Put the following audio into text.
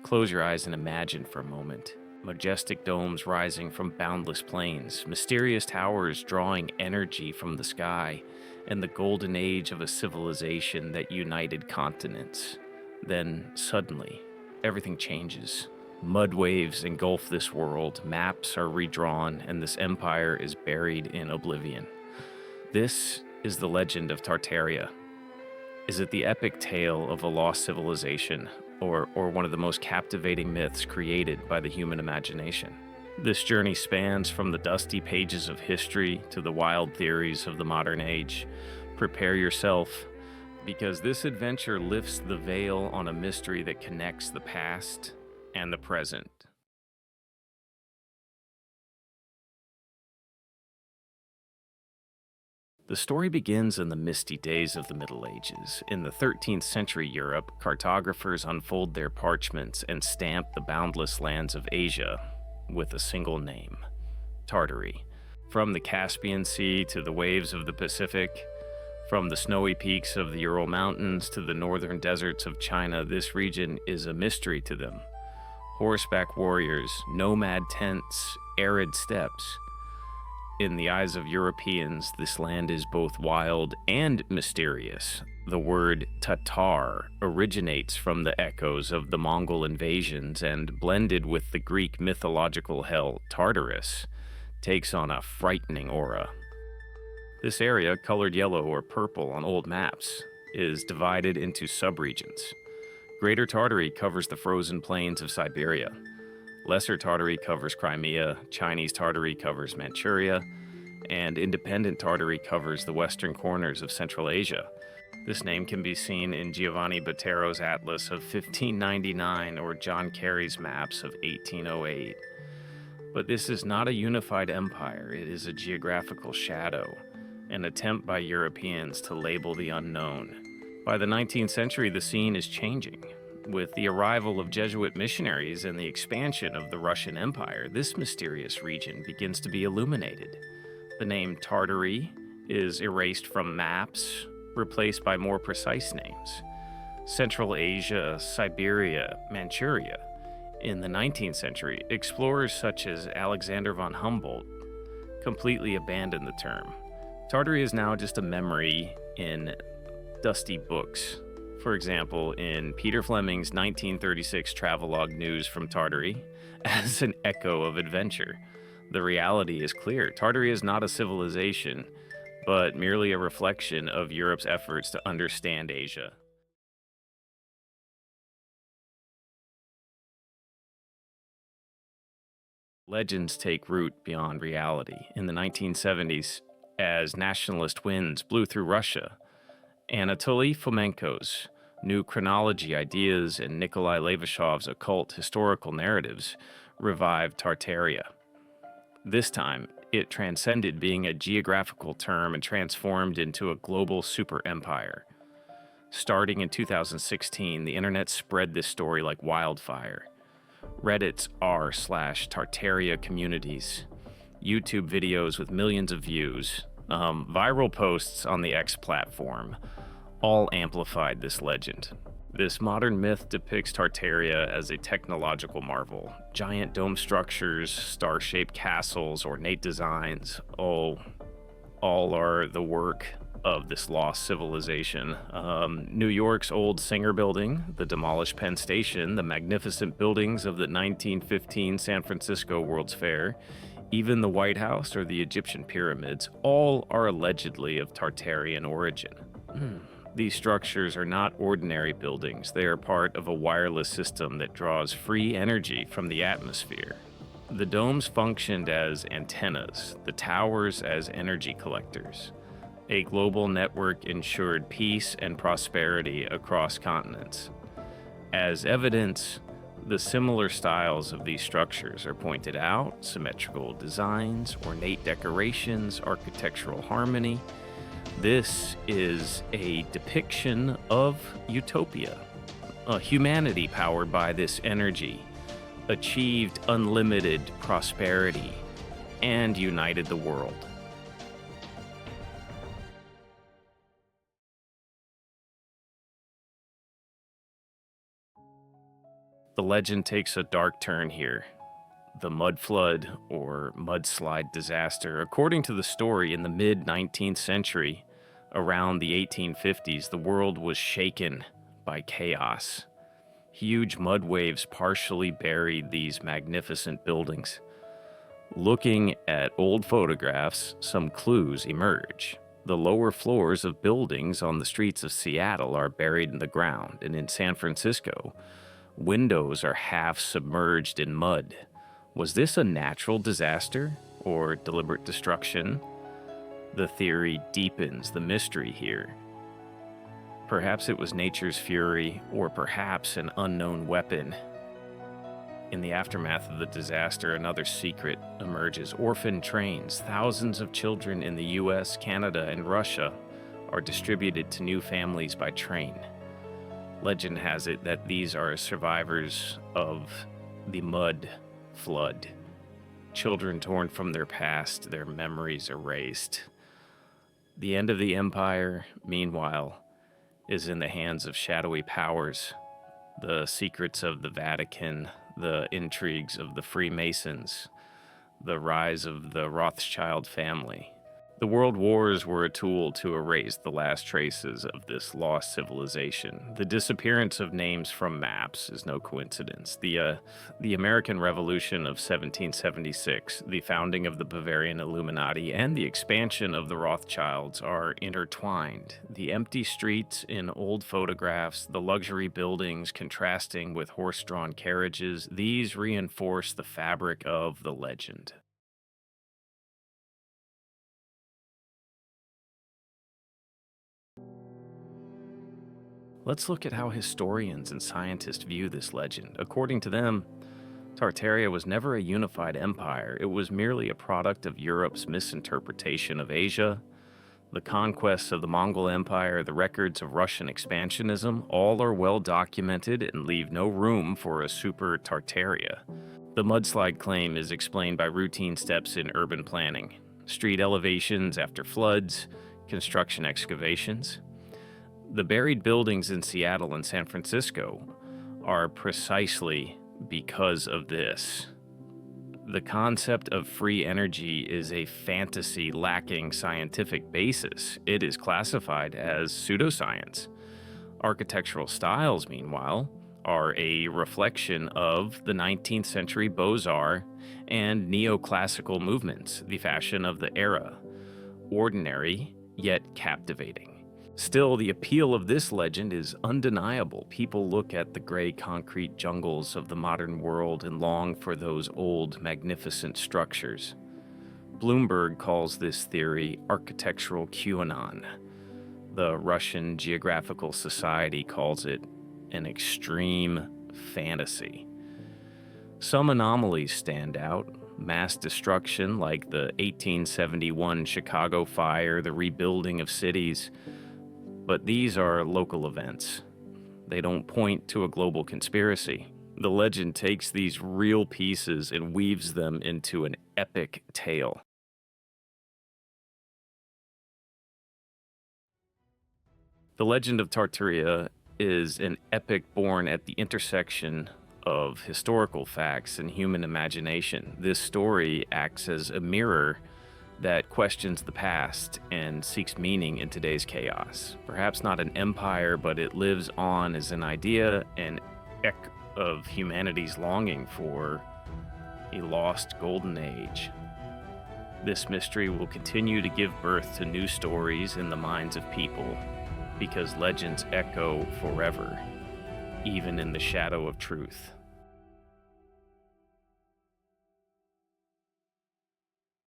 Close your eyes and imagine for a moment. Majestic domes rising from boundless plains, mysterious towers drawing energy from the sky, and the golden age of a civilization that united continents. Then, suddenly, everything changes. Mud waves engulf this world, maps are redrawn, and this empire is buried in oblivion. This is the legend of Tartaria. Is it the epic tale of a lost civilization, or one of the most captivating myths created by the human imagination? This journey spans from the dusty pages of history to the wild theories of the modern age. Prepare yourself, because this adventure lifts the veil on a mystery that connects the past and the present. The story begins in the misty days of the Middle Ages. In the 13th century Europe, cartographers unfold their parchments and stamp the boundless lands of Asia with a single name: Tartary. From the Caspian Sea to the waves of the Pacific, from the snowy peaks of the Ural Mountains to the northern deserts of China, this region is a mystery to them. Horseback warriors, nomad tents, arid steppes. In the eyes of Europeans, this land is both wild and mysterious. The word Tatar originates from the echoes of the Mongol invasions and, blended with the Greek mythological hell Tartarus, takes on a frightening aura. This area, colored yellow or purple on old maps, is divided into subregions. Greater Tartary covers the frozen plains of Siberia. Lesser Tartary covers Crimea, Chinese Tartary covers Manchuria, and Independent Tartary covers the western corners of Central Asia. This name can be seen in Giovanni Bottero's atlas of 1599 or John Carey's maps of 1808. But this is not a unified empire, it is a geographical shadow, an attempt by Europeans to label the unknown. By the 19th century, the scene is changing. With the arrival of Jesuit missionaries and the expansion of the Russian Empire, this mysterious region begins to be illuminated. The name Tartary is erased from maps, replaced by more precise names: Central Asia, Siberia, Manchuria. In the 19th century, explorers such as Alexander von Humboldt completely abandoned the term. Tartary is now just a memory in dusty books. For example, in Peter Fleming's 1936 travelogue News from Tartary, as an echo of adventure. The reality is clear. Tartary is not a civilization, but merely a reflection of Europe's efforts to understand Asia. Legends take root beyond reality. In the 1970s, as nationalist winds blew through Russia, Anatoly Fomenko's new chronology ideas and Nikolai Levashov's occult historical narratives revived Tartaria. This time, it transcended being a geographical term and transformed into a global super empire. Starting in 2016, the internet spread this story like wildfire. Reddit's r/Tartaria communities, YouTube videos with millions of views, viral posts on the X platform, all amplified this legend. This modern myth depicts Tartaria as a technological marvel. Giant dome structures, star-shaped castles, ornate designs, all are the work of this lost civilization. New York's old Singer Building, the demolished Penn Station, the magnificent buildings of the 1915 San Francisco World's Fair, even the White House or the Egyptian pyramids, all are allegedly of Tartarian origin. These structures are not ordinary buildings. They are part of a wireless system that draws free energy from the atmosphere. The domes functioned as antennas, the towers as energy collectors. A global network ensured peace and prosperity across continents. As evidence, the similar styles of these structures are pointed out: symmetrical designs, ornate decorations, architectural harmony. This is a depiction of utopia. A humanity powered by this energy achieved unlimited prosperity and united the world. The legend takes a dark turn here. The mud flood or mudslide disaster. According to the story, in the mid-19th century, around the 1850s, the world was shaken by chaos. Huge mud waves partially buried these magnificent buildings. Looking at old photographs, some clues emerge. The lower floors of buildings on the streets of Seattle are buried in the ground, and in San Francisco, windows are half submerged in mud. Was this a natural disaster or deliberate destruction? The theory deepens the mystery here. Perhaps it was nature's fury, or perhaps an unknown weapon. In the aftermath of the disaster, another secret emerges. Orphan trains. Thousands of children in the US, Canada, and Russia are distributed to new families by train. Legend has it that these are survivors of the mud flood. Children torn from their past, their memories erased. The end of the empire, meanwhile, is in the hands of shadowy powers. The secrets of the Vatican, the intrigues of the Freemasons, the rise of the Rothschild family. The world wars were a tool to erase the last traces of this lost civilization. The disappearance of names from maps is no coincidence. The American Revolution of 1776, the founding of the Bavarian Illuminati, and the expansion of the Rothschilds are intertwined. The empty streets in old photographs, the luxury buildings contrasting with horse-drawn carriages, these reinforce the fabric of the legend. Let's look at how historians and scientists view this legend. According to them, Tartaria was never a unified empire. It was merely a product of Europe's misinterpretation of Asia. The conquests of the Mongol Empire, the records of Russian expansionism, all are well documented and leave no room for a super Tartaria. The mudslide claim is explained by routine steps in urban planning: street elevations after floods, construction excavations. The buried buildings in Seattle and San Francisco are precisely because of this. The concept of free energy is a fantasy lacking scientific basis. It is classified as pseudoscience. Architectural styles, meanwhile, are a reflection of the 19th century Beaux-Arts and neoclassical movements, the fashion of the era. Ordinary, yet captivating. Still, the appeal of this legend is undeniable. People look at the gray concrete jungles of the modern world and long for those old, magnificent structures. Bloomberg calls this theory architectural QAnon. The Russian Geographical Society calls it an extreme fantasy. Some anomalies stand out. Mass destruction like the 1871 Chicago fire, the rebuilding of cities. But these are local events. They don't point to a global conspiracy. The legend takes these real pieces and weaves them into an epic tale. The legend of Tartaria is an epic born at the intersection of historical facts and human imagination. This story acts as a mirror that questions the past and seeks meaning in today's chaos. Perhaps not an empire, but it lives on as an idea, an echo of humanity's longing for a lost golden age. This mystery will continue to give birth to new stories in the minds of people, because legends echo forever, even in the shadow of truth.